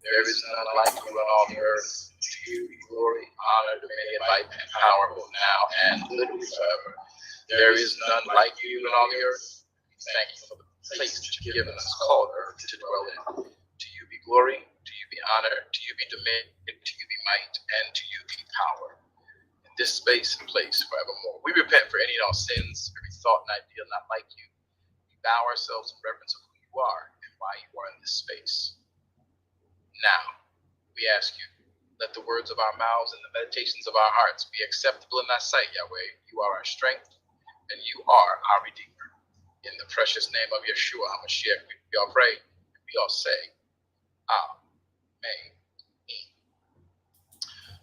There is none like you in all the earth. To you be glory, honor, dominion, might, and power, both now and literally forever. There is none like you in all the earth. We thank you for the place that you've given us called earth to dwell in. To you be glory, to you be honor, to you be dominion, to you be might, and to you be power. In this space and place forevermore. We repent for any and all sins, every thought and idea not like you. We bow ourselves in reverence of who you are and why you are in this space. Now, we ask you, let the words of our mouths and the meditations of our hearts be acceptable in thy sight, Yahweh. You are our strength, and you are our Redeemer. In the precious name of Yeshua HaMashiach, we all pray, and we all say, Amen.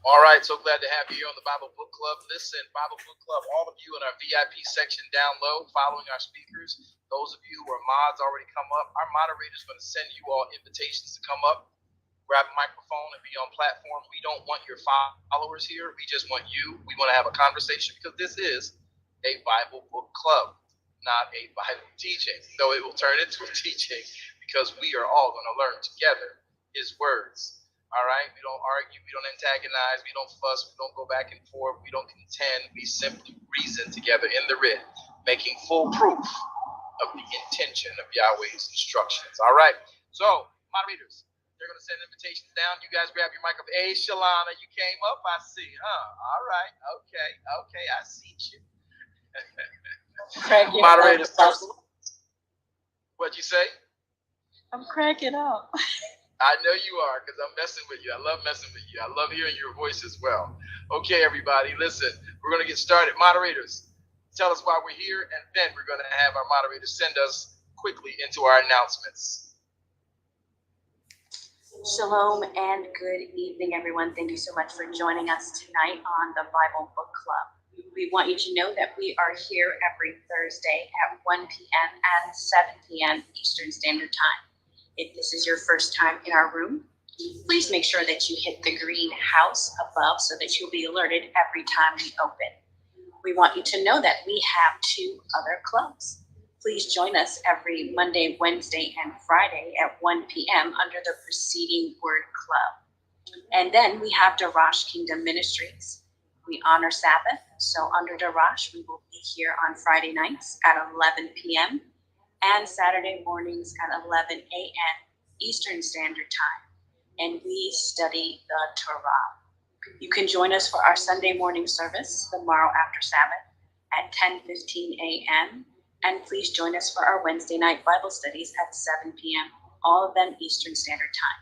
All right, so glad to have you here on the Bible Book Club. Listen, Bible Book Club, all of you in our VIP section down low, following our speakers. Those of you who are mods already come up. Our moderator is going to send you all invitations to come up, grab a microphone, and be on platform. We don't want your followers here. We just want you. We want to have a conversation because this is a Bible book club, not a Bible teaching. Though it will turn into a teaching because we are all going to learn together his words. All right? We don't argue. We don't antagonize. We don't fuss. We don't go back and forth. We don't contend. We simply reason together in the writ, making full proof of the intention of Yahweh's instructions. All right? So, moderators, they're going to send invitations down. You guys grab your microphone. Hey, Shalana, you came up, I see, huh? All right. Okay, I see you. Moderators, what'd you say? I'm cracking up. I know you are, because I'm messing with you. I love messing with you. I love hearing your voice as well. Okay, everybody, listen. We're going to get started. Moderators, tell us why we're here, and then we're going to have our moderators send us quickly into our announcements. Shalom and good evening, everyone. Thank you so much for joining us tonight on the Bible Book Club. We want you to know that we are here every Thursday at 1 p.m. and 7 p.m. Eastern Standard Time. If this is your first time in our room, please make sure that you hit the green house above so that you'll be alerted every time we open. We want you to know that we have 2 other clubs. Please join us every Monday, Wednesday, and Friday at 1 p.m. under the Preceding Word Club. And then we have Darash Kingdom Ministries. We honor Sabbath, so under Darash, we will be here on Friday nights at 11 p.m. and Saturday mornings at 11 a.m. Eastern Standard Time. And we study the Torah. You can join us for our Sunday morning service tomorrow after Sabbath at 10:15 a.m. And please join us for our Wednesday night Bible studies at 7 p.m., all of them Eastern Standard Time.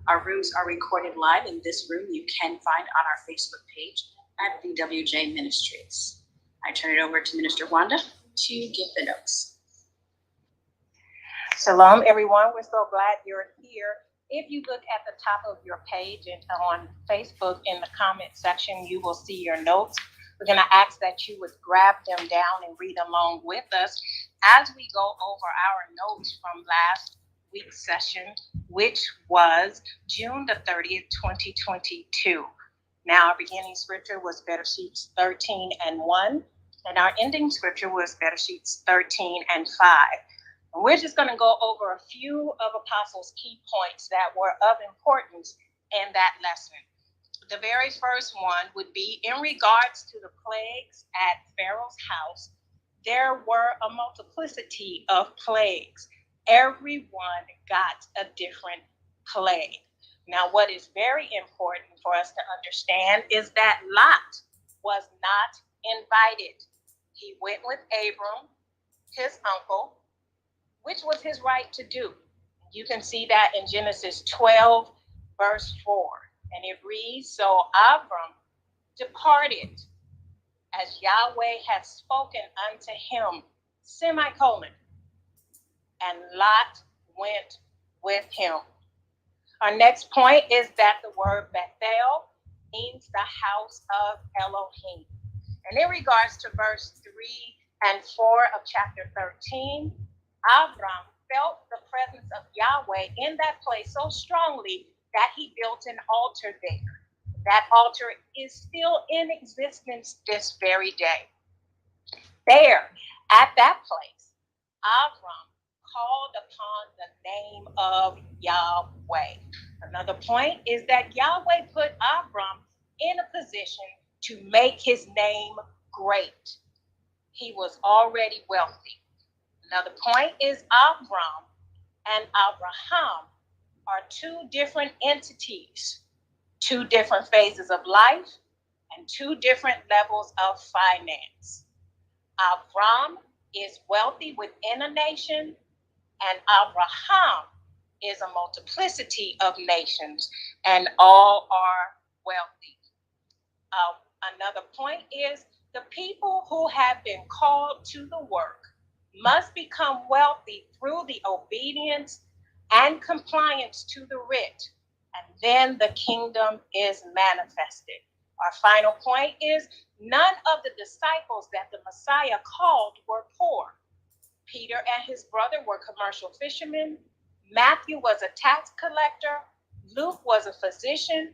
Our rooms are recorded live, and this room you can find on our Facebook page at VWJ Ministries. I turn it over to Minister Wanda to give the notes. Shalom, everyone. We're so glad you're here. If you look at the top of your page and on Facebook in the comment section, you will see your notes. We're going to ask that you would grab them down and read along with us as we go over our notes from last week's session, which was June the 30th, 2022. Now, our beginning scripture was Bereshit 13 and 1, and our ending scripture was Bereshit 13 and 5. And we're just going to go over a few of Apostles' key points that were of importance in that lesson. The very first one would be in regards to the plagues at Pharaoh's house. There were a multiplicity of plagues. Everyone got a different plague. Now, what is very important for us to understand is that Lot was not invited. He went with Abram, his uncle, which was his right to do. You can see that in Genesis 12, verse 4. And it reads, so Abram departed as Yahweh had spoken unto him, semicolon, and Lot went with him. Our next point is that the word Bethel means the house of Elohim. And in regards to verse 3 and 4 of chapter 13, Abram felt the presence of Yahweh in that place so strongly that he built an altar there. That altar is still in existence this very day. There, at that place, Abram called upon the name of Yahweh. Another point is that Yahweh put Abram in a position to make his name great. He was already wealthy. Another point is Abram and Abraham are two different entities, two different phases of life, and two different levels of finance. Abram is wealthy within a nation, and Abraham is a multiplicity of nations, and all are wealthy. Another point is the people who have been called to the work must become wealthy through the obedience and compliance to the writ, and then the kingdom is manifested. Our final point is none of the disciples that the Messiah called were poor. Peter and his brother were commercial fishermen. Matthew was a tax collector. Luke was a physician.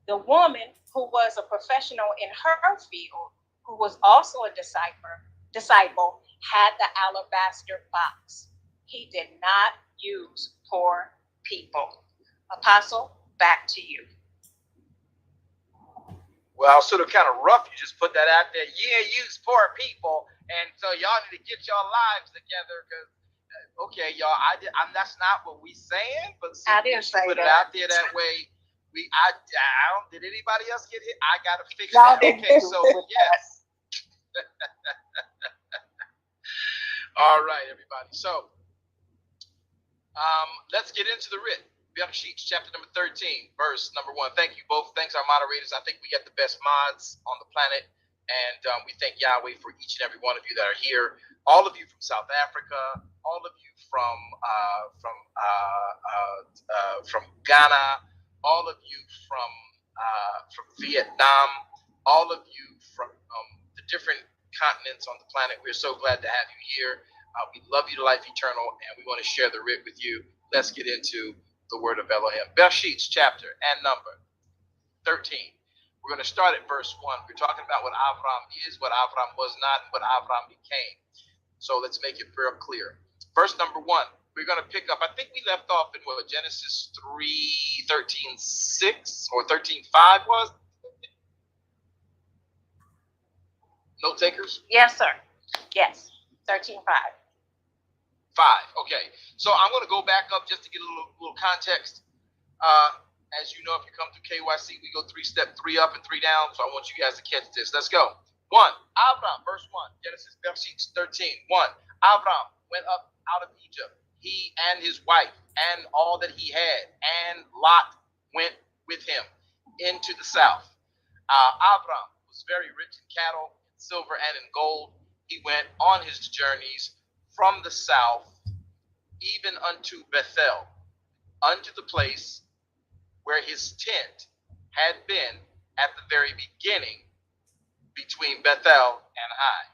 The woman who was a professional in her field, who was also a disciple, had the alabaster box. He did not use poor people. Apostle, back to you. Well, sort of kind of rough. You just put that out there. Yeah, use poor people, and so y'all need to get your lives together. Because okay, y'all, that's not what we saying, but I didn't say put that. it out there that way. I don't. Did anybody else get hit? I gotta fix Y'all that. didn't Okay, do so it. yes. All right, everybody. So let's get into the writ. Bereshit, chapter number 13, verse number 1. Thank you both. Thanks our moderators. I think we got the best mods on the planet, and we thank Yahweh for each and every one of you that are here. All of you from South Africa, all of you from Ghana, all of you from Vietnam, all of you from the different continents on the planet. We're so glad to have you here. We love you to life eternal, and we want to share the writ with you. Let's get into the word of Elohim. Bereshit, chapter and number 13. We're going to start at verse 1. We're talking about what Avram is, what Avram was not, and what Avram became. So let's make it real clear. Verse number 1, we're going to pick up, I think we left off in what, Genesis 3:13:6 or 13:5 was? Note takers? Yes, sir. Yes, 13:5. 5. Okay. So I'm going to go back up just to get a little context. As you know, if you come through KYC, we go 3 up and 3 down. So I want you guys to catch this. Let's go. 1. Avram, verse 1. Genesis 13. 1. Avram went up out of Egypt, he and his wife, and all that he had, and Lot went with him into the south. Avram was very rich in cattle, silver, and in gold. He went on his journeys from the south, even unto Bethel, unto the place where his tent had been at the very beginning between Bethel and Hai.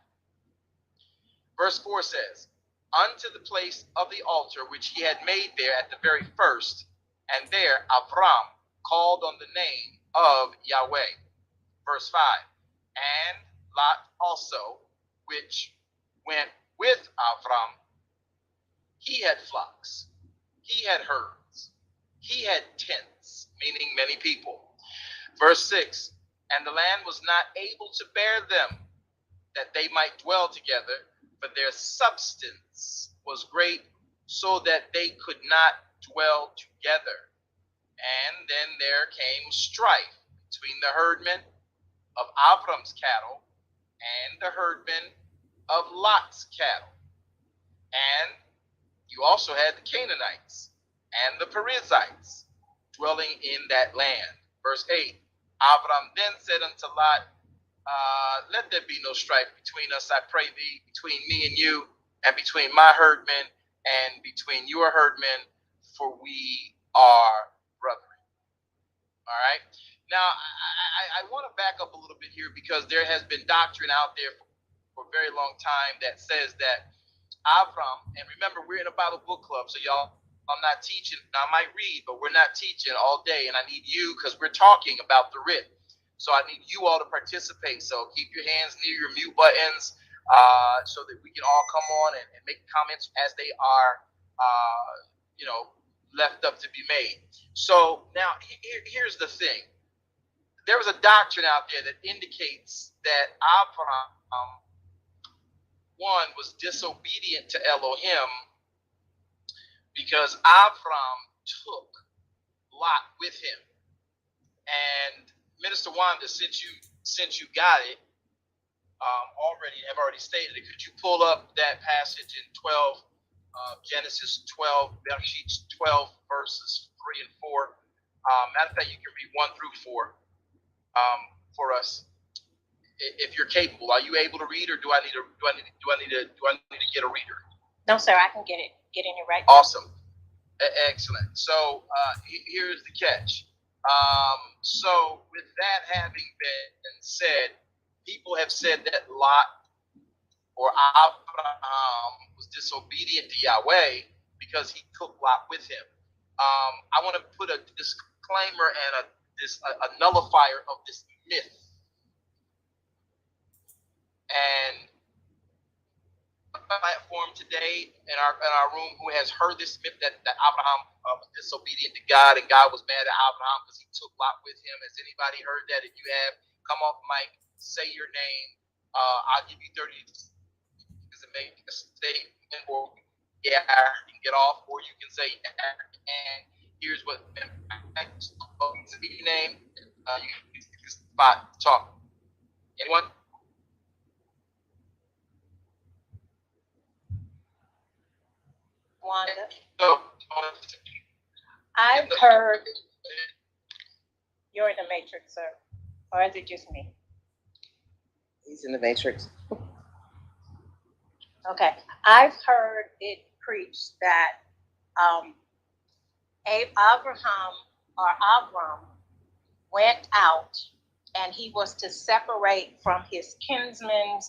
Verse 4 says, unto the place of the altar which he had made there at the very first, and there Avram called on the name of Yahweh. Verse 5, and Lot also, which went with Avram, he had flocks, he had herds, he had tents, meaning many people. Verse 6, and the land was not able to bear them, that they might dwell together, for their substance was great, so that they could not dwell together. And then there came strife between the herdmen of Avram's cattle and the herdmen of Lot's cattle. And you also had the Canaanites and the Perizzites dwelling in that land. Verse 8, Avram then said unto Lot, let there be no strife between us, I pray thee, between me and you, and between my herdmen and between your herdmen, for we are brethren. All right. Now, I want to back up a little bit here, because there has been doctrine out there for a very long time that says that Avram, and remember, we're in a Bible book club, so y'all, I'm not teaching. I might read, but we're not teaching all day, and I need you, because we're talking about the writ. So I need you all to participate. So keep your hands near your mute buttons, so that we can all come on and make comments as they are, left up to be made. So now here's the thing. There was a doctrine out there that indicates that Abraham, one, was disobedient to Elohim because Abraham took Lot with him. And Minister Wanda, since you got it already stated it, could you pull up that passage in 12, Genesis 12, Bereshit 12, verses 3 and 4? Matter of fact, you can read 1 through 4 for us, if you're capable. Are you able to read, or do I need to get a reader? No, sir, I can get in it right. Awesome, excellent. So here's the catch. So with that having been said, people have said that Lot or Abraham was disobedient to Yahweh because he took Lot with him. I want to put a disclaimer and a nullifier of this myth. And platform today in our room who has heard this myth that Abraham was disobedient to God and God was mad at Abraham because he took Lot with him. Has anybody heard that? If you have, come off mic, say your name. I'll give you 30 seconds to make a statement, or yeah, you can get off, or you can say, and here's what your name. You can spot talk. Anyone? Wanda, So, I've heard you're in the matrix, sir, or is it just me? He's in the matrix. Okay, I've heard it preached that Abram went out and he was to separate from his kinsmen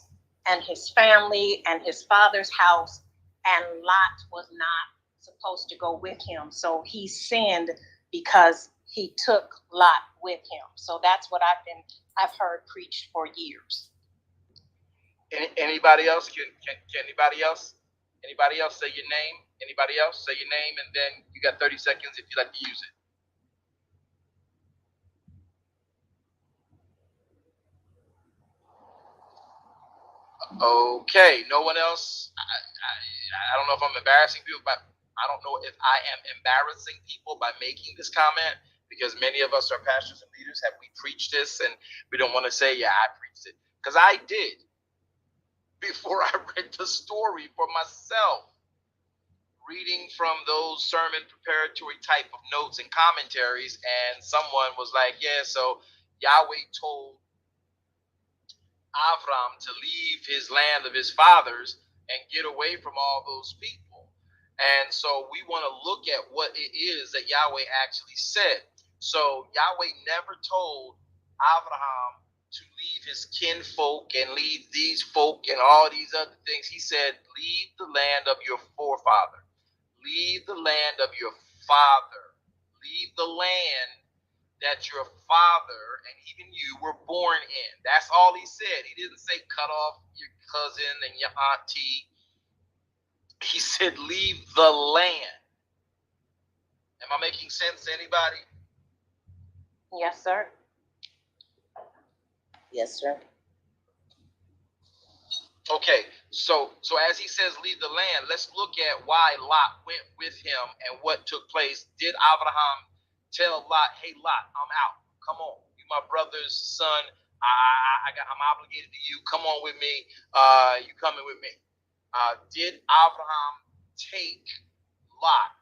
and his family and his father's house, and Lot was not supposed to go with him. So he sinned because he took Lot with him. So that's what I've heard preached for years. Anybody else? Can anybody else? Anybody else say your name? Anybody else say your name, and then you got 30 seconds if you'd like to use it. Okay, no one else. I don't know if I'm embarrassing people, but I don't know if I am embarrassing people by making this comment, because many of us are pastors and leaders. Have we preached this? And we don't want to say, yeah, I preached it, because I did before I read the story for myself, reading from those sermon preparatory type of notes and commentaries. And someone was like, yeah, so Yahweh told Avram to leave his land of his fathers and get away from all those people. And so we want to look at what it is that Yahweh actually said. So Yahweh never told Abraham to leave his kinfolk and leave these folk and all these other things. He said, leave the land of your forefather. Leave the land of your father. Leave the land that your father and even you were born in. That's all he said. He didn't say cut off your cousin and your auntie. He said leave the land. Am I making sense to anybody? Yes, sir. Yes, sir. Okay, so as he says leave the land, let's look at why Lot went with him and what took place. Did Abraham tell Lot, hey Lot, I'm out. Come on, you my brother's son. I'm obligated to you. Come on with me. You coming with me? Did Abraham take Lot?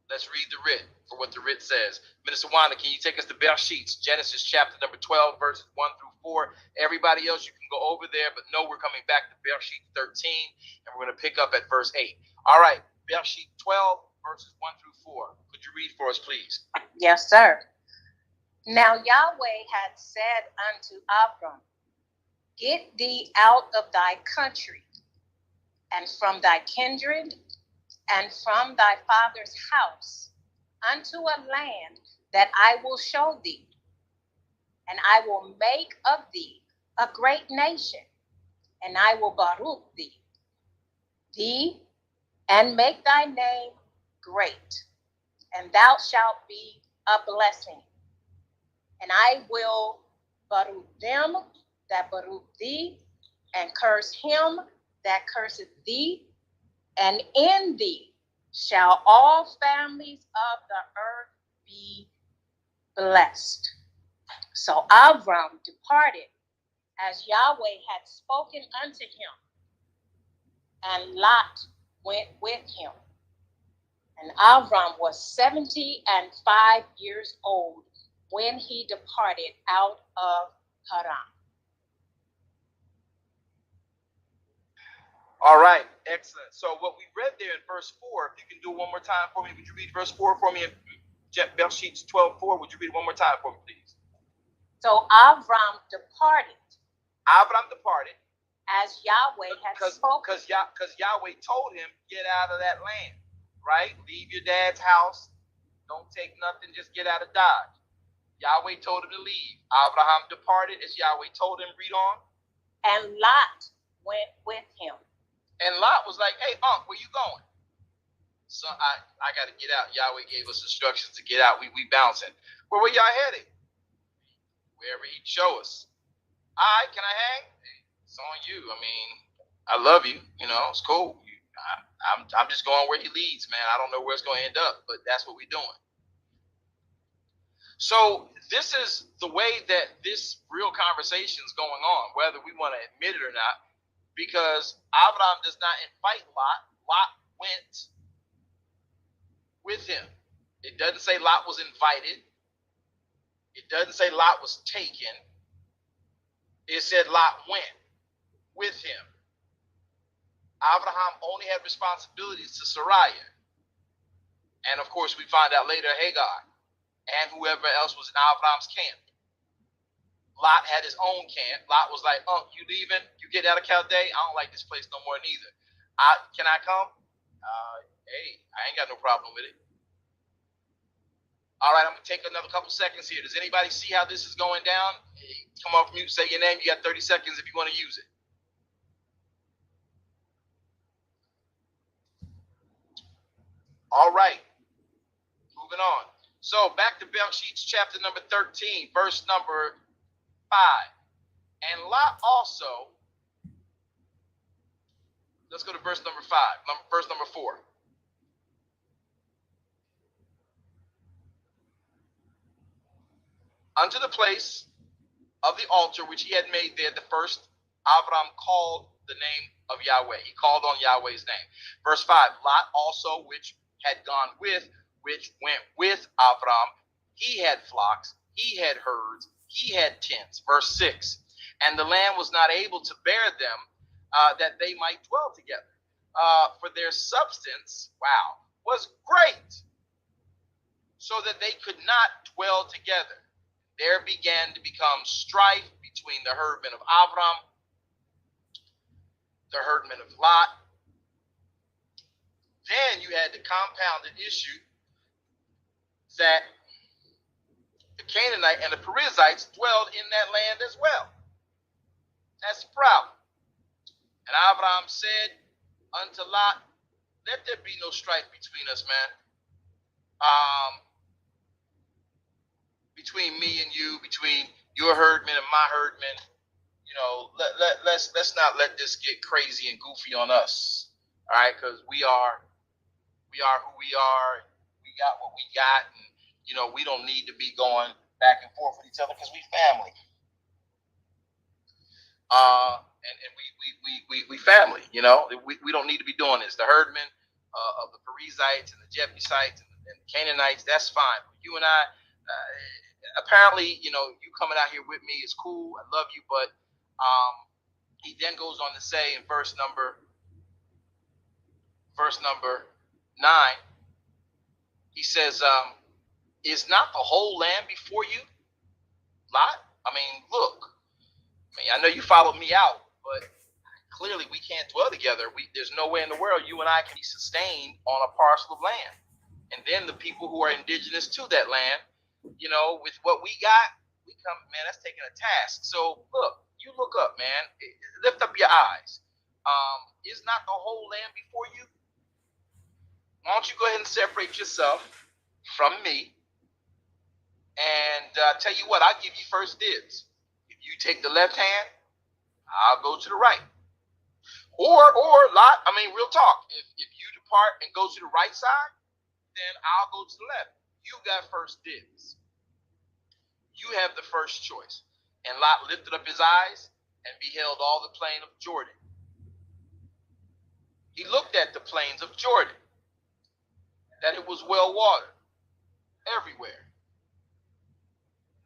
Let's read the writ for what the writ says. Minister Wanda, can you take us to Bereshit, Genesis chapter number 12, verses 1 through 4. Everybody else, you can go over there, but no, we're coming back to Bereshit 13, and we're going to pick up at verse 8. All right, Bereshit 12, verses 1 through 4. Could you read for us, please? Yes, sir. Now Yahweh had said unto Abram, get thee out of thy country, and from thy kindred, and from thy father's house, unto a land that I will show thee, and I will make of thee a great nation, and I will baruch thee, and make thy name great, and thou shalt be a blessing. And I will baruch them that baruch thee, and curse him that curseth thee, and in thee shall all families of the earth be blessed. So Abram departed as Yahweh had spoken unto him, and Lot went with him. And Abram was 75 years old when he departed out of Haran. All right, excellent. So what we read there in verse 4, if you can do it one more time for me, would you read verse 4 for me in Bereshit 12:4? Would you read it one more time for me, please? So Abram departed Abram departed as Yahweh had spoken. because Yahweh told him, get out of that land, right? Leave your dad's house. Don't take nothing. Just get out of Dodge. Yahweh told him to leave. Abraham departed as Yahweh told him. Read on. And Lot went with him. And Lot was like, hey, where you going? So I got to get out. Yahweh gave us instructions to get out. We bouncing. Where y'all headed? Wherever he'd show us. All right, can I hang? It's on you. I mean, I love you. You know, it's cool. I'm just going where he leads, man. I don't know where it's going to end up, but that's what we're doing. So this is the way that this real conversation is going on, whether we want to admit it or not, because Abraham does not invite Lot. Lot went with him. It doesn't say Lot was invited. It doesn't say Lot was taken. It said Lot went with him. Abraham only had responsibilities to Sarai. And of course, we find out later Hagar and whoever else was in Abraham's camp. Lot had his own camp. Lot was like, you leaving? You get out of Chaldea? I don't like this place no more neither. Can I come? Hey, I ain't got no problem with it. All right, I'm going to take another couple seconds here. Does anybody see how this is going down? Hey, come off mute, say your name. You got 30 seconds if you want to use it. All right, moving on. So back to Bereshit chapter number 13, verse number 5. And Lot also, let's go to verse number 5, verse number 4. Unto the place of the altar which he had made there, the first, Abraham called the name of Yahweh. He called on Yahweh's name. Verse 5, Lot also, which had gone with, which went with Abraham, he had flocks, he had herds, he had tents. Verse 6, and the land was not able to bear them, that they might dwell together. For their substance, was great, so that they could not dwell together. There began to become strife between the herdmen of Abraham, the herdmen of Lot. Then you had the compounded issue that the Canaanite and the Perizzites dwelled in that land as well. That's the problem. And Abraham said unto Lot, let there be no strife between us, man. Between me and you, between your herdmen and my herdmen, you know, let's not let this get crazy and goofy on us. All right, because we are who we are. We got what we got, and you know, we don't need to be going back and forth with each other because we family. And we family, you know. We don't need to be doing this. The herdmen of the Perizzites and the Jebusites and the Canaanites, that's fine. But you and I, apparently, you know, you coming out here with me is cool. I love you, but he then goes on to say in verse number 9, he says, is not the whole land before you, Lot? I mean, look, I know you followed me out, but clearly we can't dwell together. There's no way in the world you and I can be sustained on a parcel of land. And then the people who are indigenous to that land, you know, with what we got, we come, man, that's taking a task. So look, you look up, man, lift up your eyes. Is not the whole land before you? Why don't you go ahead and separate yourself from me. And tell you what, I'll give you first dibs. If you take the left hand, I'll go to the right. Or Lot, I mean, real talk. If you depart and go to the right side, then I'll go to the left. You got first dibs. You have the first choice. And Lot lifted up his eyes and beheld all the plain of Jordan. He looked at the plains of Jordan, that it was well watered everywhere.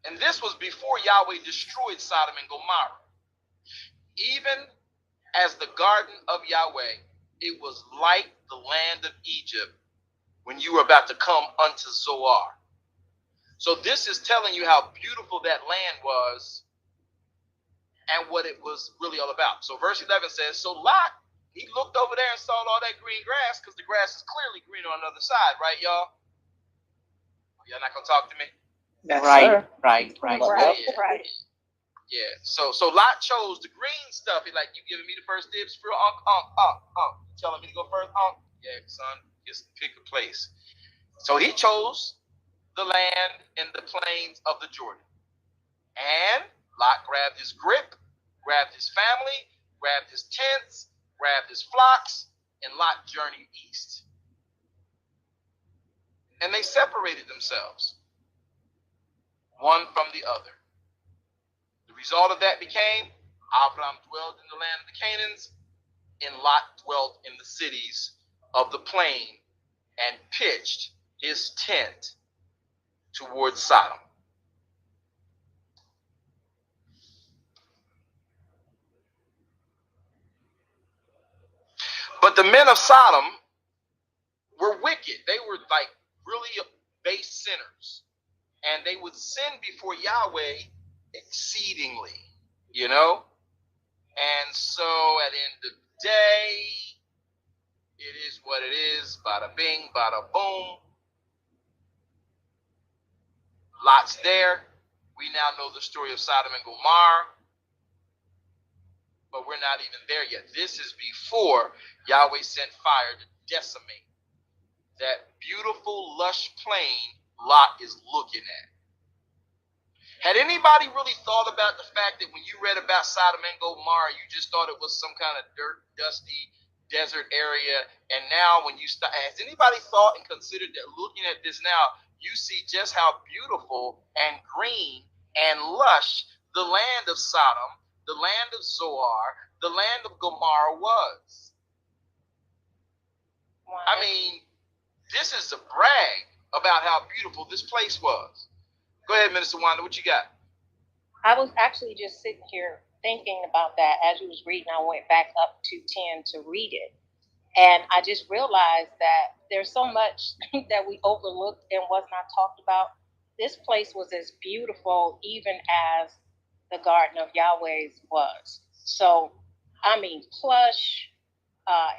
And this was before Yahweh destroyed Sodom and Gomorrah. Even as the garden of Yahweh, it was like the land of Egypt when you were about to come unto Zoar. So this is telling you how beautiful that land was and what it was really all about. So verse 11 says, so Lot, he looked over there and saw all that green grass, because the grass is clearly green on the other side, right, y'all? Y'all not gonna talk to me? Yes, Right, sir. right. Right. Yeah. So Lot chose the green stuff. He like, you giving me the first dibs for telling me to go first? Yeah, son, just pick a place. So he chose the land in the plains of the Jordan. And Lot grabbed his grip, grabbed his family, grabbed his tents, grabbed his flocks, and Lot journeyed east. And they separated themselves, one from the other. The result of that became Abraham dwelled in the land of the Canaans, and Lot dwelt in the cities of the plain and pitched his tent towards Sodom. But the men of Sodom were wicked. They were like really base sinners. And they would sin before Yahweh exceedingly, you know? And so at the end of the day, it is what it is. Bada bing, bada boom. Lot's there. We now know the story of Sodom and Gomorrah. But we're not even there yet. This is before Yahweh sent fire to decimate that beautiful, lush plain Lot is looking at. Had anybody really thought about the fact that when you read about Sodom and Gomorrah, you just thought it was some kind of dirt, dusty desert area? And now when you start, has anybody thought and considered that looking at this now, you see just how beautiful and green and lush the land of Sodom, the land of Zoar, the land of Gomorrah was. I mean, this is a brag about how beautiful this place was. Go ahead, Minister Wanda, what you got? I was actually just sitting here thinking about that as you was reading. I went back up to 10 to read it. And I just realized that there's so much that we overlooked and was not talked about. This place was as beautiful even as the Garden of Yahweh's was. So, I mean, plush,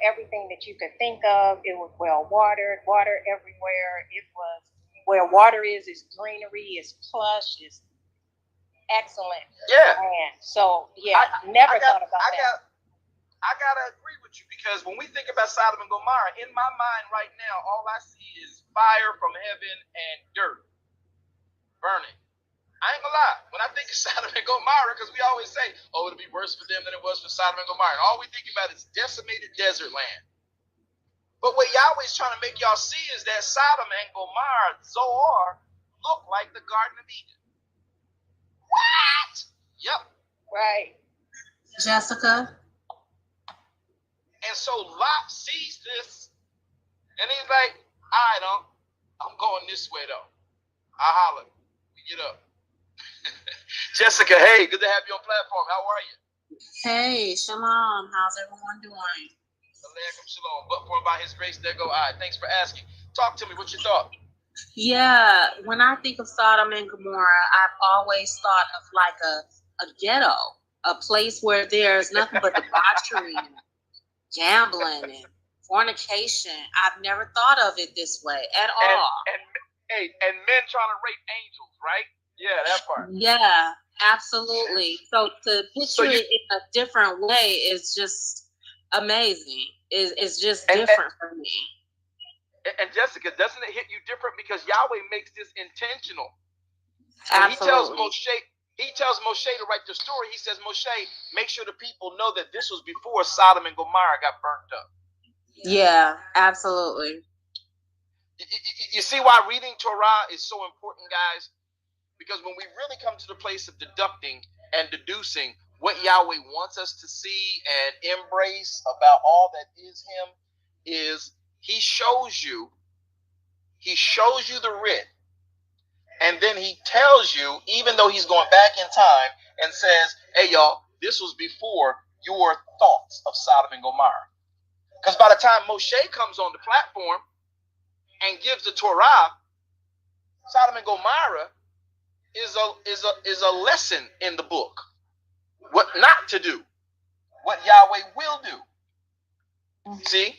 everything that you could think of. It was well watered, water everywhere. It was where water is greenery, is plush, is excellent. Yeah. land. So, yeah, never thought about that. I gotta agree with you, because when we think about Sodom and Gomorrah, in my mind right now, all I see is fire from heaven and dirt burning. I ain't gonna lie. When I think of Sodom and Gomorrah, because we always say, oh, it'll be worse for them than it was for Sodom and Gomorrah. And all we think about is decimated desert land. But what Yahweh's trying to make y'all see is that Sodom and Gomorrah, Zoar, look like the Garden of Eden. What? Yep. Right. Jessica? And so Lot sees this, and he's like, all right, I'm going this way, though. I holler. We get up. Jessica, hey, good to have you on platform. How are you? Hey, shalom. How's everyone doing? Alaikum shalom. But for by his grace, there go I. Thanks for asking. Talk to me. What's your thought? Yeah, when I think of Sodom and Gomorrah, I've always thought of like a ghetto, a place where there's nothing but debauchery and gambling and fornication. I've never thought of it this way at all. And men trying to rape angels, right? Yeah, that part. Yeah, absolutely. So to picture it in a different way is just amazing. It's just different for me. And Jessica, doesn't it hit you different because Yahweh makes this intentional? When Absolutely. he tells Moshe to write the story. He says, Moshe, make sure the people know that this was before Sodom and Gomorrah got burnt up. Yeah, absolutely. You see why reading Torah is so important, guys? Because when we really come to the place of deducting and deducing what Yahweh wants us to see and embrace about all that is him, is he shows you the writ. And then he tells you, even though he's going back in time, and says, hey, y'all, this was before your thoughts of Sodom and Gomorrah. Because by the time Moshe comes on the platform and gives the Torah, Sodom and Gomorrah is a lesson in the book. What not to do. What Yahweh will do. See?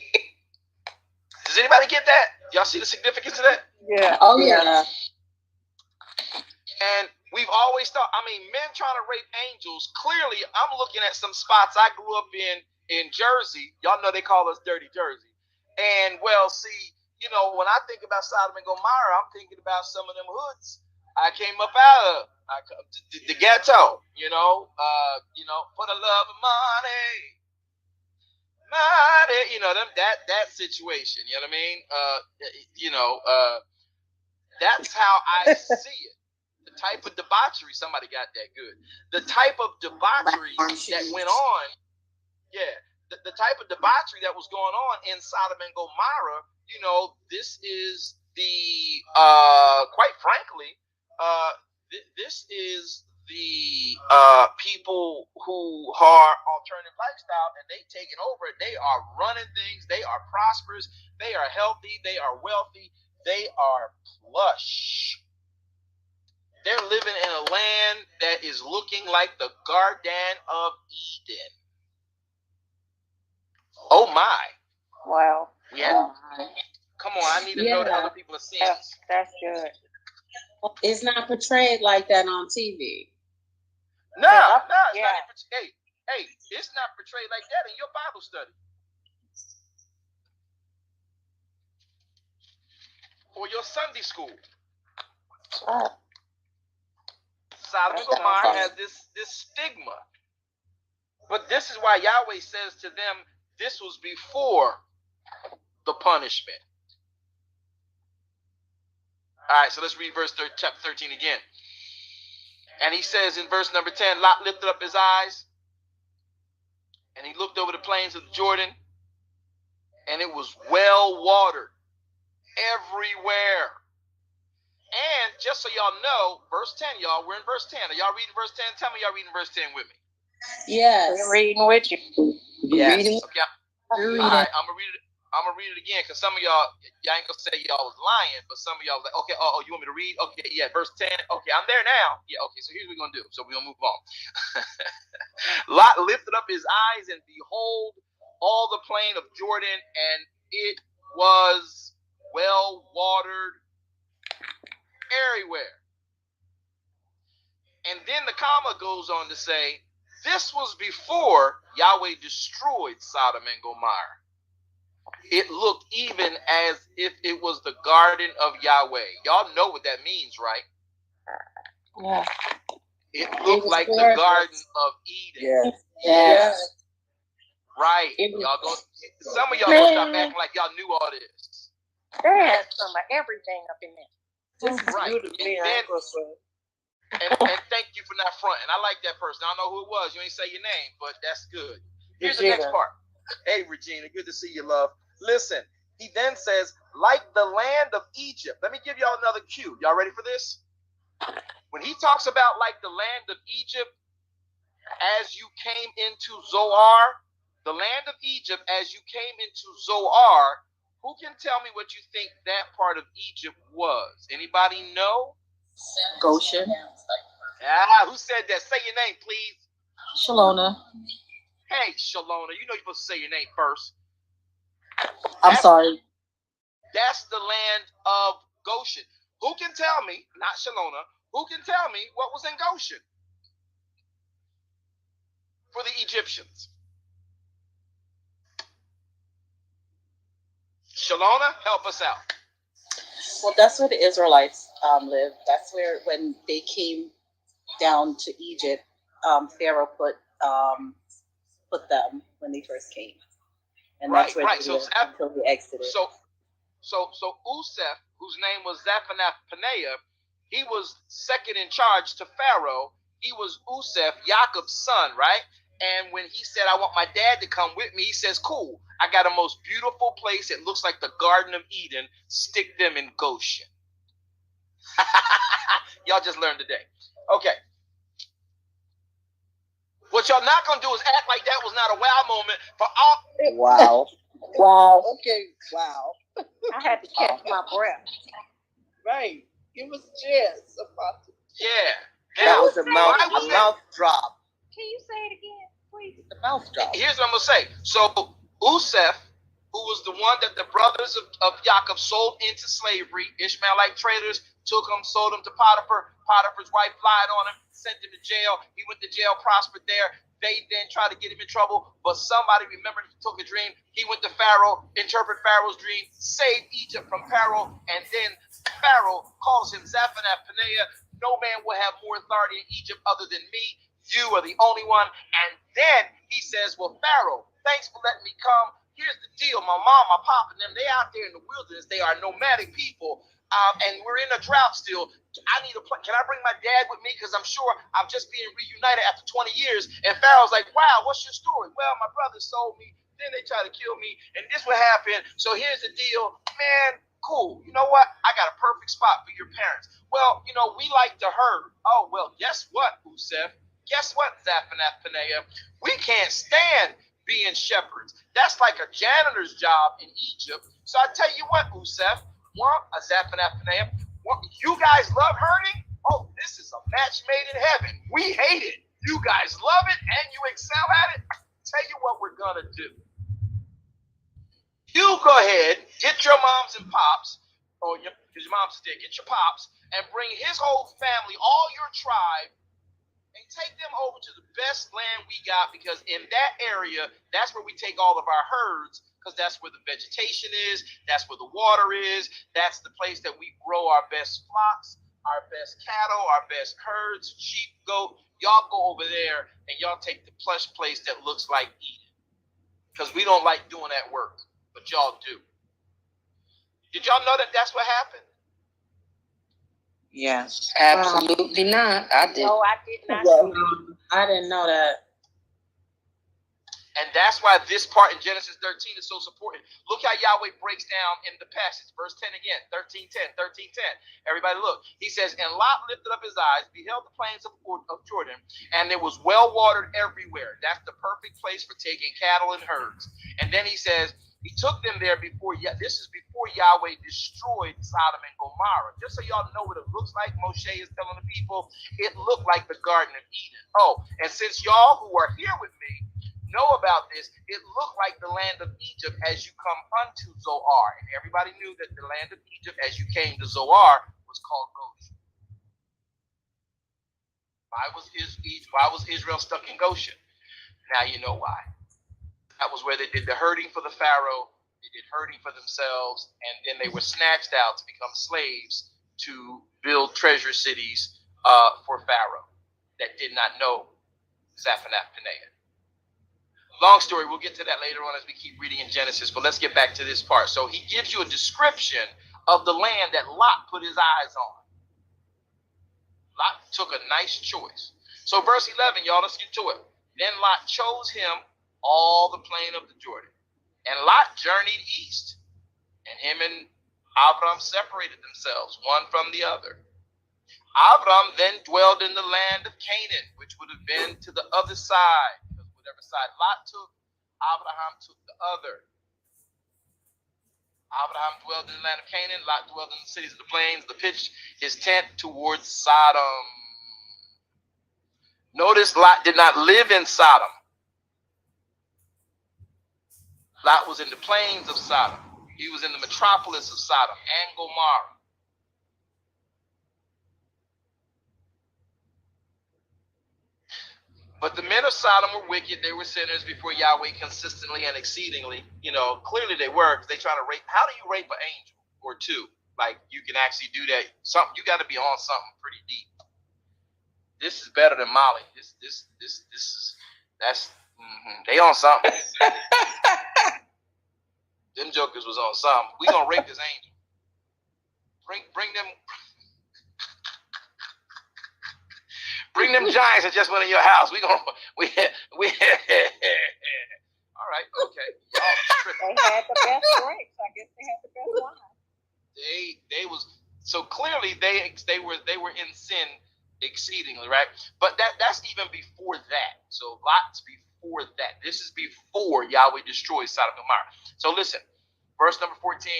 Does anybody get that? Y'all see the significance of that? Yeah. Oh yeah. And we've always thought, men trying to rape angels, clearly I'm looking at some spots I grew up in Jersey. Y'all know they call us Dirty Jersey. And well, see, when I think about Sodom and Gomorrah, I'm thinking about some of them hoods I came up out of. The ghetto, for the love of money, that situation, you know what I mean? That's how I see it. The type of debauchery, somebody got that good. The type of debauchery that went on, the type of debauchery that was going on in Sodom and Gomorrah, this is the, quite frankly, this is the people who are alternative lifestyle, and they taking over. They are running things. They are prosperous. They are healthy. They are wealthy. They are plush. They're living in a land that is looking like the Garden of Eden. Oh my. Wow. Yeah. Come on, I need to know that other people are seeing this. That's good. It's not portrayed like that on TV. No, it's not. Hey, it's not portrayed like that in your Bible study. Or your Sunday school. Sodom and Gomorrah has this stigma. But this is why Yahweh says to them, this was before the punishment. All right, so let's read chapter 13 again. And he says in verse number 10, Lot lifted up his eyes, and he looked over the plains of Jordan, and it was well watered everywhere. And just so y'all know, verse 10, y'all, we're in verse 10. Are y'all reading verse 10? Tell me y'all reading verse 10 with me. Yes. We're reading with you. Yes. Okay. All right, I'm gonna read it again because some of y'all ain't gonna say y'all was lying, but some of y'all was like, okay, you want me to read? Okay, yeah, verse 10. Okay, I'm there now. Yeah, okay, so here's what we're gonna do. So we're gonna move on. Lot lifted up his eyes, and behold, all the plain of Jordan, and it was well watered everywhere. And then the comma goes on to say, this was before Yahweh destroyed Sodom and Gomorrah. It looked even as if it was the garden of Yahweh. Y'all know what that means, right? Yeah. It looked like the Garden of Eden. Yes. Right. Y'all go. Some of y'all gonna stop acting like y'all knew all this. There has some of everything up in there. Right. And thank you for not fronting. I like that person. I don't know who it was. You ain't say your name, but that's good. Here's the next part. Hey, Regina, good to see you, love. Listen, he then says, like the land of Egypt. Let me give y'all another cue. Y'all ready for this? When he talks about like the land of Egypt, as you came into Zoar, the land of Egypt, as you came into Zoar, who can tell me what you think that part of Egypt was? Anybody know? Goshen. Who said that? Say your name, please. Shalona. Hey, Shalona, you know you're supposed to say your name first. I'm sorry. That's the land of Goshen. Who can tell me, not Shalona, who can tell me what was in Goshen for the Egyptians? Shalona, help us out. Well, that's where the Israelites lived. That's where, when they came down to Egypt, Pharaoh put them when they first came, and that's where they lived until they exited. So Usef, whose name was Zaphanath Paneah, he was second in charge to Pharaoh. He was Usef, Jacob's son, right? And when he said, I want my dad to come with me, he says, cool, I got a most beautiful place. It looks like the Garden of Eden. Stick them in Goshen. Y'all just learned today. Okay. What y'all not going to do is act like that was not a wow moment for all. Wow. Wow. Okay. Wow. I had to catch my breath. Right. Give us a chance. Yeah. That was a mouth drop. Can you say it again, please? The mouth drop. Here's what I'm going to say. So Usef, who was the one that the brothers of Jacob sold into slavery, Ishmaelite traders took him, sold him to Potiphar. Potiphar's wife lied on him, sent him to jail. He went to jail, prospered there. They then tried to get him in trouble, but somebody remembered he took a dream. He went to Pharaoh, interpreted Pharaoh's dream, saved Egypt from Pharaoh, and then Pharaoh calls him Zaphanath Paneah. No man will have more authority in Egypt other than me. You are the only one. And then he says, well, Pharaoh, thanks for letting me come. Here's the deal. My mom, my pop, and them, they out there in the wilderness. They are nomadic people. And we're in a drought still. I need a plan. Can I bring my dad with me? Because I'm sure I'm just being reunited after 20 years. And Pharaoh's like, wow, what's your story? Well, my brother sold me. Then they tried to kill me. And this what happened. So here's the deal. Man, cool. You know what? I got a perfect spot for your parents. Well, you know, we like to herd. Oh, well, guess what, Usef? Guess what, Zaphanath Paneah? We can't stand being shepherds. That's like a janitor's job in Egypt. So I tell you what, Usef, Zaphanath Paneah, you guys love herding? Oh, this is a match made in heaven. We hate it. You guys love it and you excel at it. Tell you what we're gonna do. You go ahead, get your moms and pops, or because your mom's dead, get your pops, and bring his whole family, all your tribe, and take them over to the best land we got, because in that area, that's where we take all of our herds, because that's where the vegetation is, that's where the water is, that's the place that we grow our best flocks, our best cattle, our best herds, sheep, goat. Y'all go over there and y'all take the plush place that looks like Eden, because we don't like doing that work, but y'all do. Did y'all know that that's what happened? Yes, absolutely not. I did. No, I did not know. I didn't know that. And that's why this part in Genesis 13 is so important. Look how Yahweh breaks down in the passage. Verse 10 again, 13:10, 13:10. Everybody look. He says, and Lot lifted up his eyes, beheld the plains of Jordan, and it was well watered everywhere. That's the perfect place for taking cattle and herds. And then he says, he took them there before, this is before Yahweh destroyed Sodom and Gomorrah. Just so y'all know what it looks like, Moshe is telling the people, it looked like the Garden of Eden. Oh, and since y'all who are here with me know about this, it looked like the land of Egypt as you come unto Zoar. And everybody knew that the land of Egypt as you came to Zoar was called Goshen. Why was Israel stuck in Goshen? Now you know why. That was where they did the herding for the Pharaoh, they did herding for themselves, and then they were snatched out to become slaves to build treasure cities for Pharaoh that did not know Zaphanath Paneah. Long story, we'll get to that later on as we keep reading in Genesis, but let's get back to this part. So he gives you a description of the land that Lot put his eyes on. Lot took a nice choice. So verse 11, y'all, let's get to it. Then Lot chose him all the plain of the Jordan. And Lot journeyed east, and him and Abram separated themselves, one from the other. Abram then dwelled in the land of Canaan, which would have been to the other side, because whatever side Lot took, Abraham took the other. Abraham dwelled in the land of Canaan, Lot dwelled in the cities of the plains, pitched his tent towards Sodom. Notice Lot did not live in Sodom. Lot was in the plains of Sodom. He was in the metropolis of Sodom and Gomorrah. But the men of Sodom were wicked. They were sinners before Yahweh consistently and exceedingly. You know, clearly they were, because they try to rape. How do you rape an angel or two? Like, you can actually do that. Something, you got to be on something pretty deep. This is better than Molly. This is, that's, they on something. Them jokers was on something. We gonna rape this angel. Bring them. Bring them giants that just went in your house. We. All right, okay. Y'all tripping. They had the best grapes. I guess they had the best wine. They was so clearly they were in sin exceedingly, right? But that's even before that. So Lot's before that. This is before Yahweh destroys Sodom and Gomorrah. So listen, verse number 14.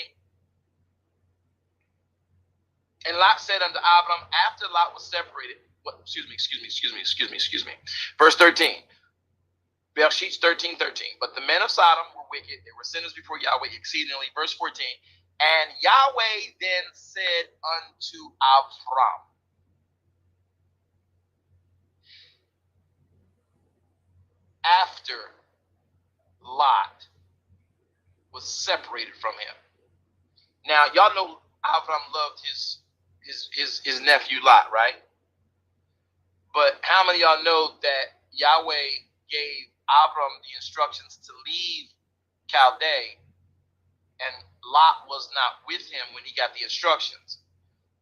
And Lot said unto Abram, after Lot was separated. Excuse me. Verse 13. Bereshit 13:13. But the men of Sodom were wicked. They were sinners before Yahweh exceedingly. Verse 14. And Yahweh then said unto Abram, after Lot was separated from him. Now, y'all know Abram loved his nephew Lot, right? But how many of y'all know that Yahweh gave Abram the instructions to leave Chaldea, and Lot was not with him when he got the instructions?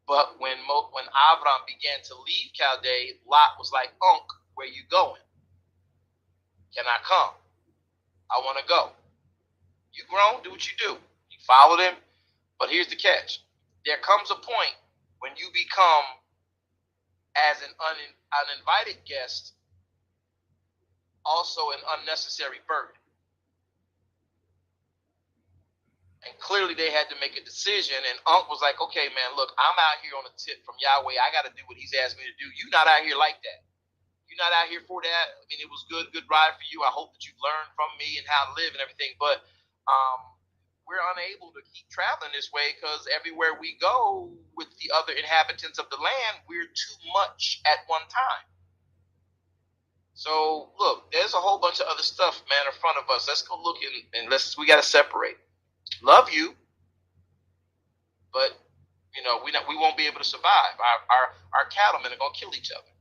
But when Abram began to leave Chaldea, Lot was like, "Unc, where you going? Can I come? I want to go." You grown, do what you do. He followed him, but here's the catch. There comes a point when you become, as an uninvited guest, also an unnecessary burden. And clearly they had to make a decision, and Unc was like, "Okay, man, look, I'm out here on a tip from Yahweh. I got to do what he's asked me to do. You're not out here like that. You're not out here for that. I mean, it was good ride for you. I hope that you learned from me and how to live and everything, but we're unable to keep traveling this way because everywhere we go with the other inhabitants of the land, we're too much at one time. So look, there's a whole bunch of other stuff, man, in front of us. Let's go look and we got to separate. Love you, but you know, we won't be able to survive. Our cattlemen are gonna kill each other.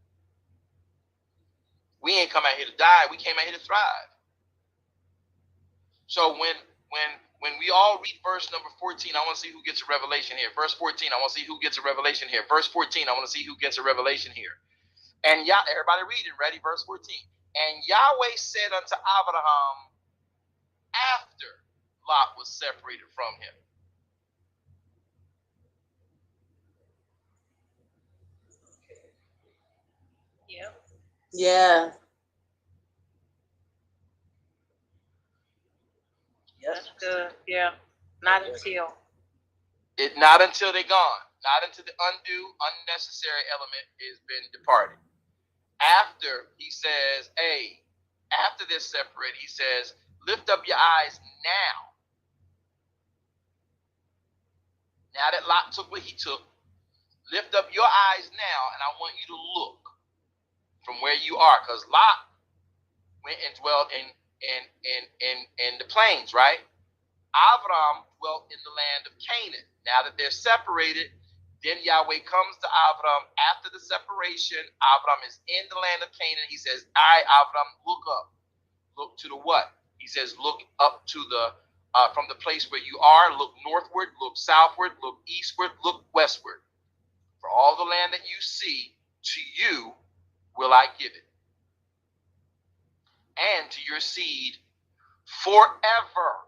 We ain't come out here to die. We came out here to thrive. So when we all read verse number 14, I want to see who gets a revelation here. Verse 14, I want to see who gets a revelation here. Verse 14, I want to see who gets a revelation here. And everybody read it. Ready? Verse 14. And Yahweh said unto Abraham, after Lot was separated from him. Yeah. That's good. Yeah. Not until They're gone. Not until the undue, unnecessary element has been departed. After he says, after they're separated, he says, lift up your eyes now. Now that Lot took what he took, lift up your eyes now, and I want you to look from where you are, because Lot went and dwelt in the plains, right? Abram dwelt in the land of Canaan. Now that they're separated, then Yahweh comes to Abram after the separation. Abram is in the land of Canaan. He says, all right, Abram, look up. Look to the what? He says, look up to the, from the place where you are, look northward, look southward, look eastward, look westward. For all the land that you see, to you will I give it, and to your seed forever.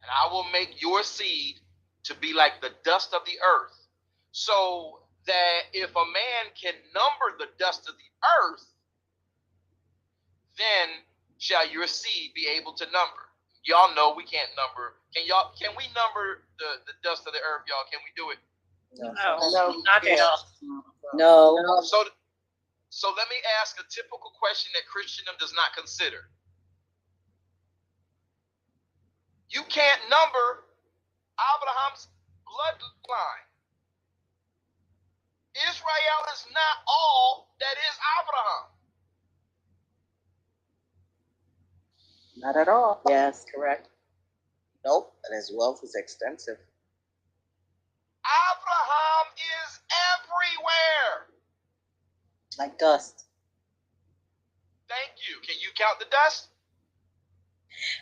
And I will make your seed to be like the dust of the earth, so that if a man can number the dust of the earth, then shall your seed be able to number. Y'all know we can't number. Can we number the dust of the earth, y'all? Can we do it? no, not at all. No. So let me ask a typical question that Christendom does not consider. You can't number Abraham's bloodline. Israel is not all that is Abraham. Not at all. Yes, correct. Nope, and his wealth is extensive. Abraham is everywhere. Like dust. Thank you. Can you count the dust?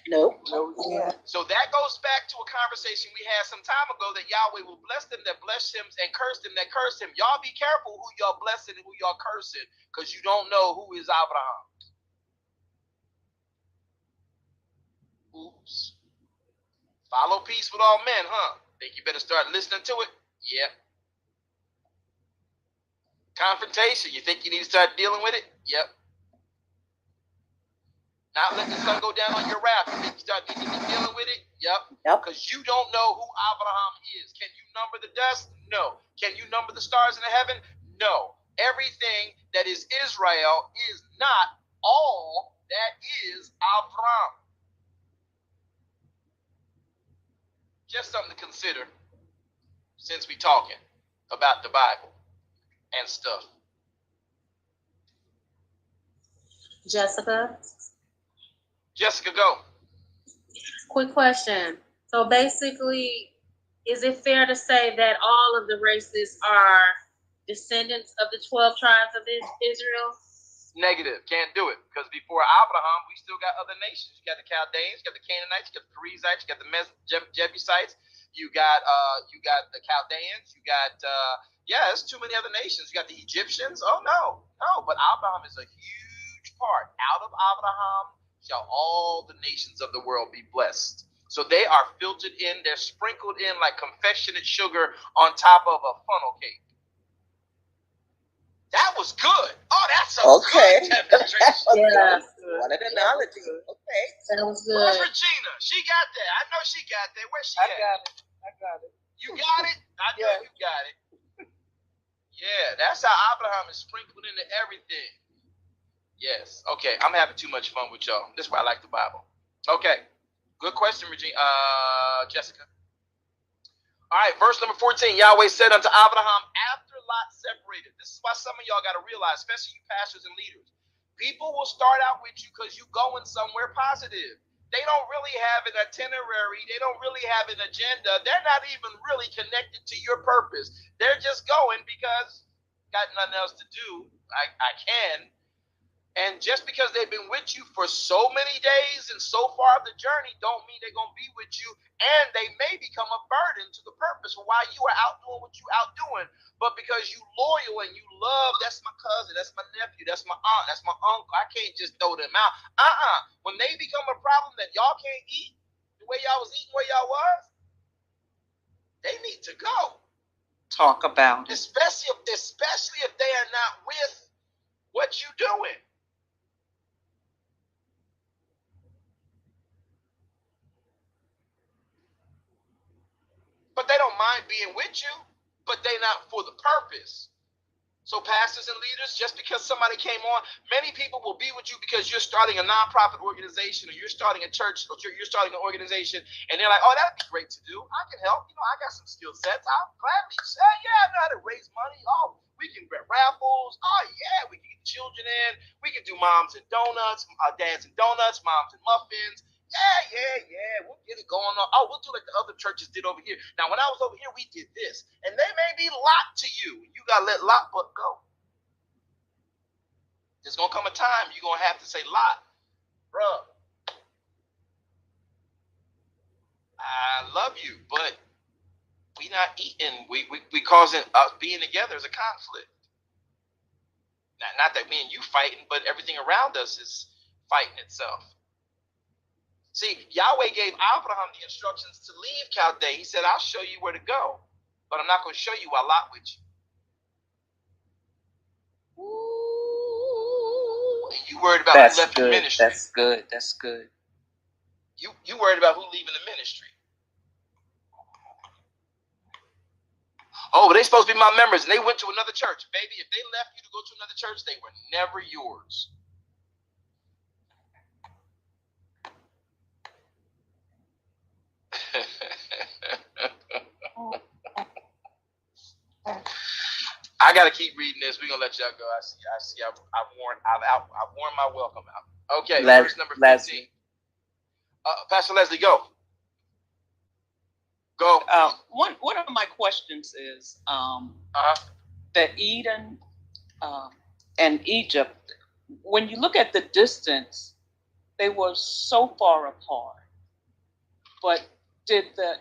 Nope. No, yeah. So that goes back to a conversation we had some time ago that Yahweh will bless them that bless him and curse them that curse him. Y'all be careful who y'all blessing and who y'all cursing, because you don't know who is Abraham. Oops. Follow peace with all men, huh? Think you better start listening to it? Yep. Confrontation. You think you need to start dealing with it? Yep. Not let the sun go down on your wrath. You think you start needing to be dealing with it? Yep. Because you don't know who Abraham is. Can you number the dust? No. Can you number the stars in the heaven? No. Everything that is Israel is not all that is Abraham. Just something to consider since we talking about the Bible and stuff. Jessica, go. quick question. So basically, is it fair to say that all of the races are descendants of the 12 tribes of Israel? Negative. Can't do it. Because before Abraham, we still got other nations. You got the Chaldeans, you got the Canaanites, you got the Perizzites, you got the Jebusites, you got the Chaldeans, you got there's too many other nations. You got the Egyptians. Oh no. But Abraham is a huge part. Out of Abraham shall all the nations of the world be blessed. So they are filtered in, they're sprinkled in like confectionate sugar on top of a funnel cake. That was good. Oh, that's a good demonstration. Yeah. What an analogy. Okay. That was good. Where's Regina? She got that. I know she got that. Where's she at? I got it. You got it? I know you got it. Yeah, that's how Abraham is sprinkled into everything. Yes. Okay, I'm having too much fun with y'all. This is why I like the Bible. Okay. Good question, Regina. Jessica. All right, verse number 14. Yahweh said unto Abraham after Lot separated. This is why some of y'all got to realize, especially you pastors and leaders, people will start out with you because you going somewhere positive. They don't really have an itinerary. They don't really have an agenda. They're not even really connected to your purpose. They're just going because got nothing else to do. I can. And just because they've been with you for so many days and so far of the journey don't mean they're going to be with you. And they may become a burden to the purpose for why you are out doing what you out doing. But because you loyal and you love, that's my cousin, that's my nephew, that's my aunt, that's my uncle. I can't just throw them out. When they become a problem that y'all can't eat the way y'all was eating where y'all was, they need to go. Talk about it. Especially if they are not with what you doing. But they don't mind being with you, but they not for the purpose. So pastors and leaders, just because somebody came on, many people will be with you because you're starting a nonprofit organization or you're starting a church or you're starting an organization and they're like, oh, that'd be great to do. I can help. I got some skill sets. I'll gladly say, yeah, I know how to raise money. Oh, we can get raffles. Oh, yeah, we can get children in. We can do moms and donuts, dads and donuts, moms and muffins. Yeah. We'll get it going on. Oh, we'll do like the other churches did over here. Now, when I was over here, we did this. And they may be Lot to you. You got to let Lot but go. There's going to come a time you're going to have to say, Lot, bruh, I love you, but we not eating. We causing us being together is a conflict. Not that me and you fighting, but everything around us is fighting itself. See, Yahweh gave Abraham the instructions to leave Chaldea. He said, I'll show you where to go, but I'm not going to show you a lot with you. Ooh, and you worried about who left the ministry. That's good. You worried about who leaving the ministry. Oh, but they supposed to be my members, and they went to another church. Baby, if they left you to go to another church, they were never yours. I gotta keep reading this. We're gonna let y'all go. I see. I've worn my welcome out. Okay, verse number 15. Leslie. Pastor Leslie, go. Go. One of my questions is that Eden and Egypt, when you look at the distance, they were so far apart. But did the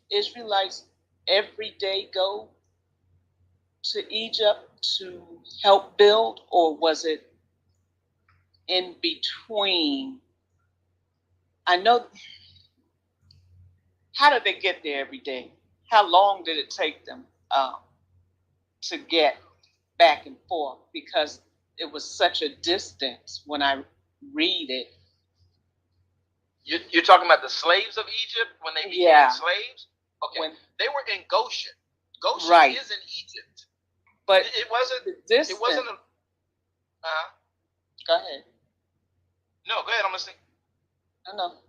Israelites every day go to Egypt to help build, or was it in between? I know. How did they get there every day? How long did it take them to get back and forth? Because it was such a distance when I read it. You're talking about the slaves of Egypt when they became slaves? Okay. They were in Goshen. Goshen is in Egypt. But it wasn't. It wasn't. Go ahead. No, go ahead. I'm listening. No.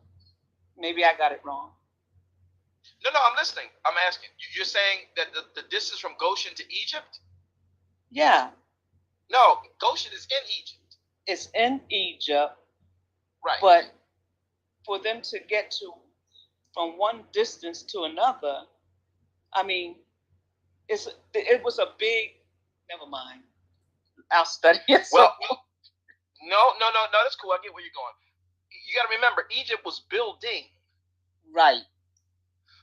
Maybe I got it wrong. No, I'm listening. I'm asking. You're saying that the distance from Goshen to Egypt? Yeah. No, Goshen is in Egypt. It's in Egypt. Right. But for them to get from one distance to another, I mean, it was a big. Never mind. I'll study it. Well, no, that's cool. I get where you're going. You got to remember, Egypt was building. Right.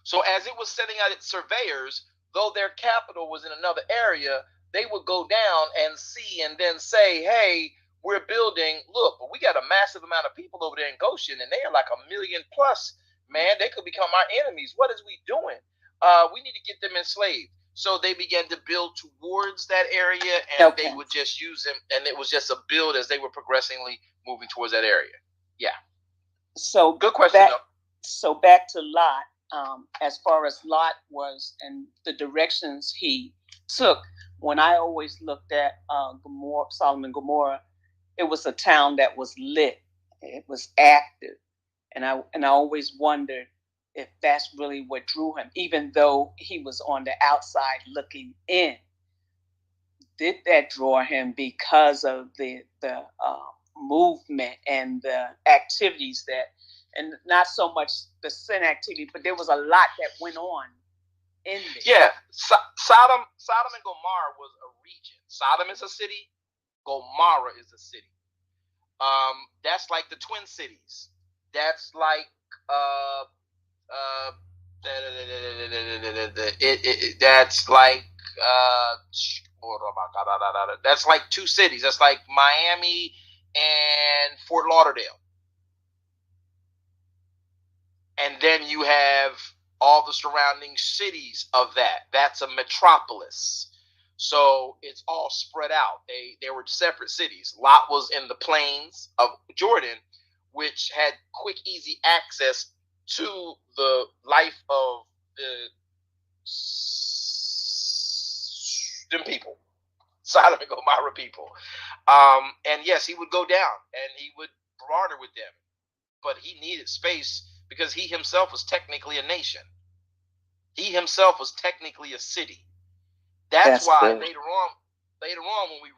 So as it was sending out its surveyors, though their capital was in another area, they would go down and see and then say, hey, we're building. Look, but we got a massive amount of people over there in Goshen, and they are like 1 million plus. Man, they could become our enemies. What is we doing? We need to get them enslaved. So they began to build towards that area, and they would just use them, and it was just a build as they were progressively moving towards that area. Yeah. So good question. So back to Lot. As far as Lot was and the directions he took, when I always looked at Sodom and Gomorrah, it was a town that was lit. It was active. And I always wondered if that's really what drew him, even though he was on the outside looking in. Did that draw him because of the movement and the activities and not so much the sin activity, but there was a lot that went on in there. Yeah, Sodom and Gomorrah was a region. Sodom is a city. Gomorrah is a city. That's like the Twin Cities. That's like that's like that's like two cities. That's like Miami and Fort Lauderdale. And then you have all the surrounding cities of that. That's a metropolis. So it's all spread out. They were separate cities. Lot was in the plains of Jordan, which had quick, easy access to the life of them people, Sodom and Gomorrah people. And yes, he would go down and he would barter with them, but he needed space because he himself was technically a nation. He himself was technically a city. That's why good. later on when we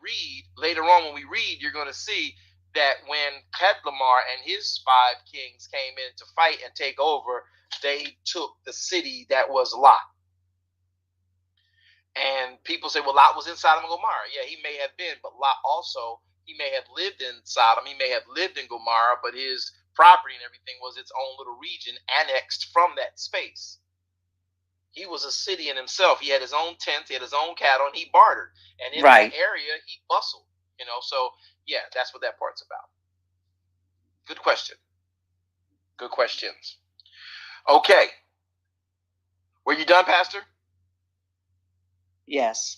read, you're going to see that when Kedlamar and his 5 kings came in to fight and take over, they took the city that was Lot. And people say, well, Lot was in Sodom and Gomorrah. Yeah, he may have been, but Lot also, he may have lived in Sodom, he may have lived in Gomorrah, but his property and everything was its own little region annexed from that space. He was a city in himself. He had his own tents, he had his own cattle, and he bartered. And in that area, he bustled. So yeah, that's what that part's about. Good question. Good questions. Okay. Were you done, Pastor? Yes.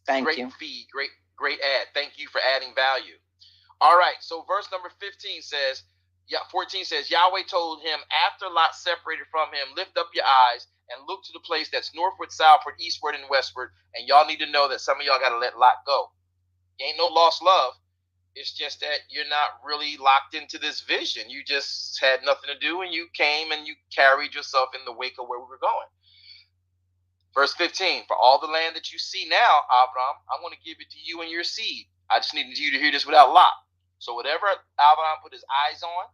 Thank you. Great feed. Great ad. Thank you for adding value. All right. So verse number 14 says, Yahweh told him, after Lot separated from him, lift up your eyes and look to the place that's northward, southward, eastward, and westward. And y'all need to know that some of y'all got to let Lot go. You ain't no lost love. It's just that you're not really locked into this vision. You just had nothing to do, and you came and you carried yourself in the wake of where we were going. Verse 15, for all the land that you see now, Abraham, I'm going to give it to you and your seed. I just needed you to hear this without Lot. So whatever Abraham put his eyes on,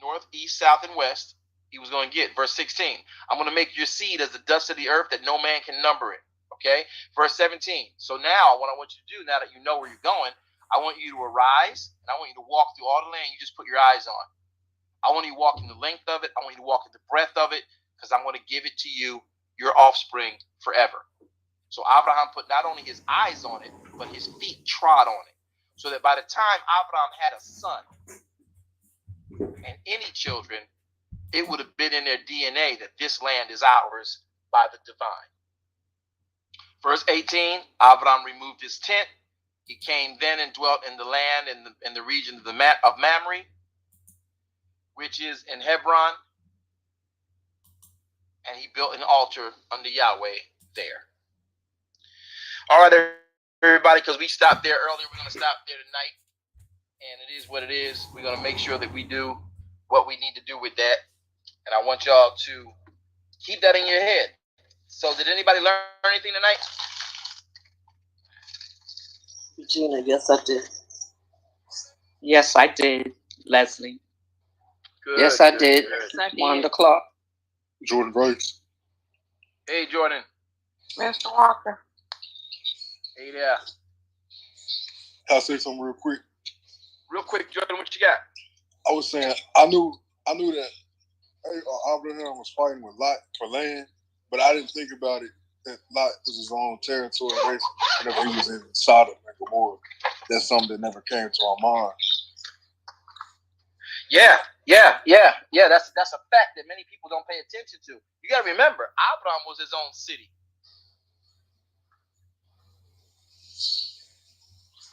north, east, south, and west, he was going to get. Verse 16, I'm going to make your seed as the dust of the earth that no man can number it. Okay? Verse 17, so now what I want you to do, now that you know where you're going, I want you to arise, and I want you to walk through all the land you just put your eyes on. I want you to walk in the length of it. I want you to walk in the breadth of it, because I'm going to give it to you, your offspring, forever. So Abraham put not only his eyes on it, but his feet trod on it. So that by the time Abraham had a son and any children, it would have been in their DNA that this land is ours by the divine. Verse 18, Abraham removed his tent. He came then and dwelt in the land in the region of Mamre, which is in Hebron. And he built an altar unto Yahweh there. All right, everybody, because we stopped there earlier, we're going to stop there tonight. And it is what it is. We're going to make sure that we do what we need to do with that. And I want y'all to keep that in your head. So did anybody learn anything tonight? Regina, yes, I did. Yes, I did, Leslie. Good, Yes, I good, did. good. Yes, I did. 1 o'clock. Jordan Grace. Hey, Jordan. Mr. Walker. Hey there. Can I say something real quick? Real quick, Jordan, what you got? I was saying I knew that Abraham was fighting with Lot for land, but I didn't think about it that Lot was his own territory whenever he was in Sodom and Gomorrah. That's something that never came to our mind. Yeah. That's a fact that many people don't pay attention to. You got to remember, Abraham was his own city.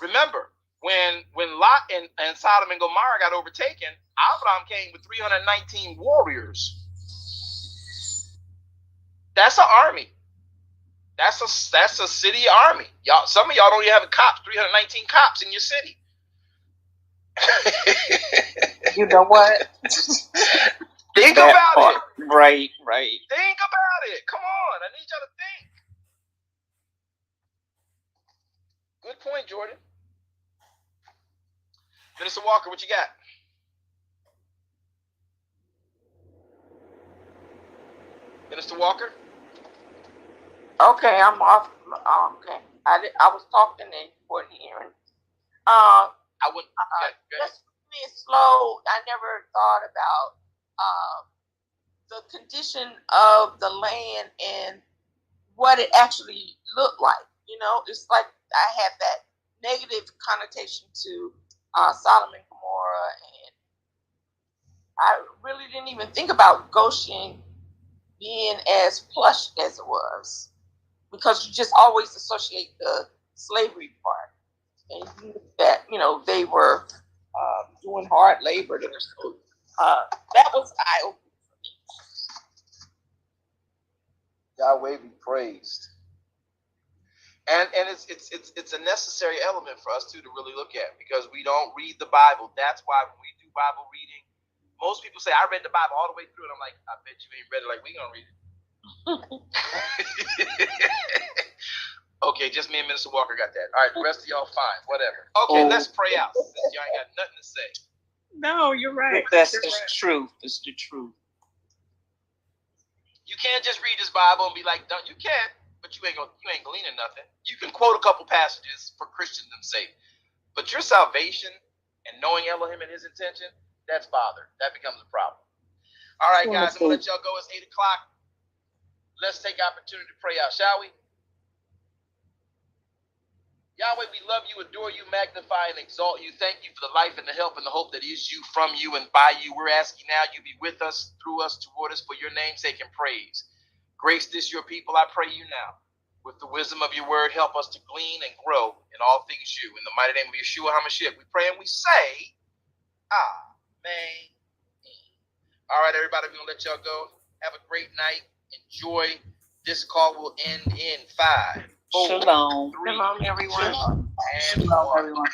Remember, when Lot and Sodom and Gomorrah got overtaken, Abraham came with 319 warriors. That's an army. That's a city army. Y'all, some of y'all don't even have cops. 319 cops in your city. You know what? Think That about part. it. Right. Think about it. Come on, I need y'all to think. Good point, Jordan. Minister Walker, what you got? Minister Walker? Okay, I'm off. Okay, I was talking and wasn't hearing. I wouldn't. Go ahead. Just being slow. I never thought about the condition of the land and what it actually looked like. You know, it's like I had that negative connotation to Sodom and Gomorrah, and I really didn't even think about Goshen being as plush as it was, because you just always associate the slavery part, and that they were doing hard labor there. So that was eye-opening for me. Yahweh be praised. And it's a necessary element for us too to really look at, because we don't read the Bible. That's why when we do Bible reading, most people say, I read the Bible all the way through, and I'm like, I bet you ain't read it like we gonna read it. Okay, just me and Minister Walker got that. All right, the rest of y'all fine, whatever. Okay, let's pray out since y'all ain't got nothing to say. No, you're right. That's You're the right. truth. It's the truth. You can't just read this Bible and be like, "Don't." You can, but you ain't gleaning nothing. You can quote a couple passages for Christendom's sake, but your salvation and knowing Elohim and His intention, that's bothered. That becomes a problem. All right, guys, I'm gonna let y'all go. It's 8 o'clock. Let's take opportunity to pray out, shall we? Yahweh, we love you, adore you, magnify, and exalt you. Thank you for the life and the help and the hope that is you, from you, and by you. We're asking now you be with us, through us, toward us, for your name's sake and praise. Grace this, your people, I pray you now. With the wisdom of your word, help us to glean and grow in all things you. In the mighty name of Yeshua HaMashiach, we pray and we say, Amen. All right, everybody, we're going to let y'all go. Have a great night. Enjoy. This call will end in 5, 4, Shalom. 3, Shalom, everyone. 2, and 1. Everyone.